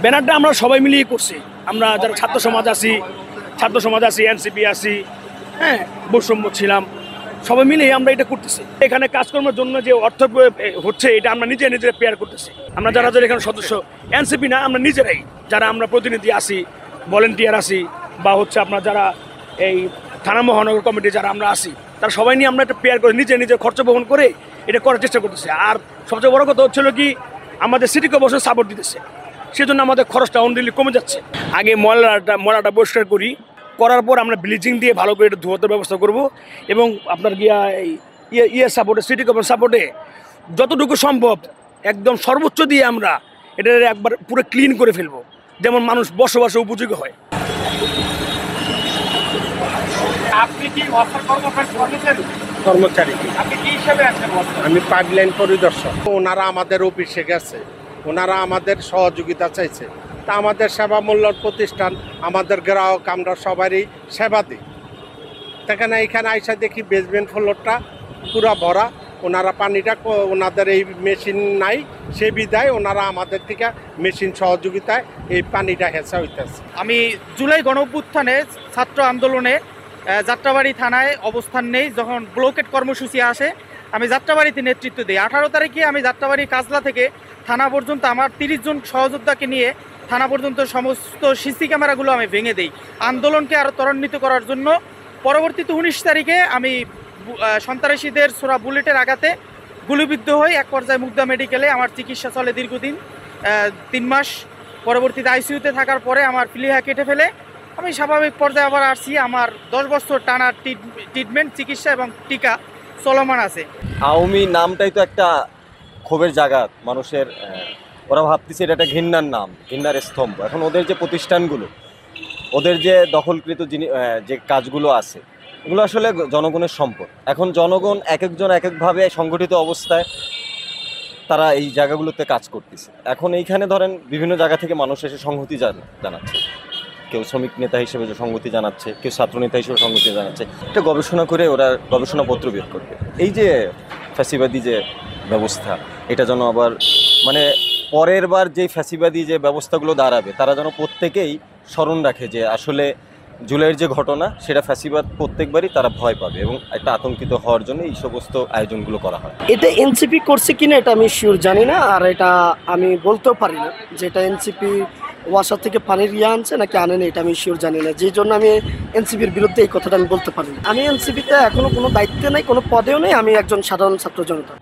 ব্যানারটা আমরা সবাই মিলিয়ে করছি। আমরা যারা ছাত্র সমাজ আছি, এনসিপি আছি, হ্যাঁ, বৈষম্য ছিলাম, সবাই মিলে আমরা এটা করতেছি। এখানে কাজকর্মের জন্য যে অর্থ হচ্ছে এটা আমরা নিজেরা পেয়ার করতেছি। আমরা যারা এখানে সদস্য, এনসিপি না, আমরা নিজেরাই যারা আমরা প্রতিনিধি আছি, ভলেন্টিয়ার আছি, বা হচ্ছে আপনার যারা এই থানা মহানগর কমিটি যারা আমরা আছি, তারা সবাই নিয়ে আমরা একটা পেয়ার করে নিজে খরচ বহন করে এটা করার চেষ্টা করতেছি। আর সবচেয়ে বড় কথা হচ্ছিল কি, আমাদের সিটি কর্পোরেশন সাপোর্ট দিতেছে, সেজন্য আমাদের খরচটা অনলি কমে যাচ্ছে। আগে ময়লাটা পরিষ্কার করার পর আমরা ব্লিচিং দিয়ে ভালো করে এটা ধোয়াতে ব্যবস্থা করব, এবং আপনার গিয়া সাপোর্টে, সিটি কর্পোরেশন সাপোর্টে যতটুকু সম্ভব একদম সর্বোচ্চ দিয়ে আমরা এটা একবার পুরো ক্লিন করে ফেলবো, যেমন মানুষ বসবাসে উপযোগী হয়। আপনি কি কর্মচারী? আপনি কি হিসাবে আছেন? আমি পাইপলাইন পরিদর্শক। ওনারা আমাদের অফিসে গেছে, ওনারা আমাদের সহযোগিতা চাইছে। তা আমাদের সেবামূলক প্রতিষ্ঠান, আমাদের গ্রাহক, আমরা সবারই সেবা দিই। সেখানে এখানে আইসা দেখি বেসমেন্ট ফ্লোরটা পুরো ভরা। ওনারা পানিটা, ওনাদের এই মেশিন নাই, সে বিদায় ওনারা আমাদের থেকে মেশিন সহযোগিতায় এই পানিটা হেঁচা হইতেছে। আমি জুলাই গণঅভ্যুত্থানে ছাত্র আন্দোলনে যাত্রাবাড়ি থানায় অবস্থান নেই। যখন ব্লকেট কর্মসূচি আসে আমি যাত্রাবাড়িতে নেতৃত্ব দিই। 18 তারিখে আমি যাত্রাবাড়ি কাজলা থেকে থানা পর্যন্ত আমার 30 জন সহযোদ্ধাকে নিয়ে থানা পর্যন্ত সমস্ত সিসি ক্যামেরাগুলো আমি ভেঙে দিই আন্দোলনকে আরও ত্বরান্বিত করার জন্য। পরবর্তীতে 19 তারিখে আমি সন্ত্রাসীদের ছোড়া বুলেটের আঘাতে গুলিবিদ্ধ হই। এক পর্যায়ে মুগদা মেডিকেলে আমার চিকিৎসা চলে দীর্ঘদিন, 3 মাস। পরবর্তীতে আইসিইউতে থাকার পরে আমার প্লিহা কেটে ফেলে আমি স্বাভাবিক পর্যায়ে আবার আসছি। আমার 10 বছর টানা ট্রিটমেন্ট, চিকিৎসা এবং টিকা চলমান আছে। আওয়ামী নামটাই তো একটা ক্ষোভের জায়গা মানুষের, ওরা ভাবতেছে এটা একটা ঘৃণার নাম, ঘৃণার স্তম্ভ। এখন ওদের যে প্রতিষ্ঠানগুলো, ওদের যে দখলকৃত যে কাজগুলো আছে, এগুলো আসলে জনগণের সম্পদ। এখন জনগণ এক একভাবে সংগঠিত অবস্থায় তারা এই জায়গাগুলোতে কাজ করতেছে। এখন এইখানে ধরেন বিভিন্ন জায়গা থেকে মানুষ এসে সংহতি জানাচ্ছে, কেউ শ্রমিক নেতা হিসেবে সংগতি জানাচ্ছে, কেউ ছাত্র নেতা হিসেবে সংগতি জানাচ্ছে। এটা গবেষণা করে ওরা গবেষণাপত্র বের করবে। এই যে ফ্যাসিবাদী যে ব্যবস্থা, এটা যেন আবার মানে পরের বার যে ফ্যাসিবাদী যে ব্যবস্থাগুলো দাঁড়াবে, তারা যেন প্রত্যেকেই স্মরণ রাখে যে আসলে জুলাইয়ের যে ঘটনা, সেটা ফ্যাসিবাদ প্রত্যেকবারই তারা ভয় পাবে এবং একটা আতঙ্কিত হওয়ার জন্য এই সমস্ত আয়োজনগুলো করা হয়। এটা এনসিপি করছে কিনা এটা আমি শিওর জানি না, আর এটা আমি বলতেও পারি না যে এটা এনসিপি ওয়াসার থেকে পানির আনছে নাকি আনেনি, এটা আমি শিওর জানি না। যেই জন্য আমি এনসিপির বিরুদ্ধে এই কথাটা আমি বলতে পারি না। আমি এনসিপিতে এখনো কোনো দায়িত্বে নেই, কোনো পদেও নেই, আমি একজন সাধারণ ছাত্র জনতা।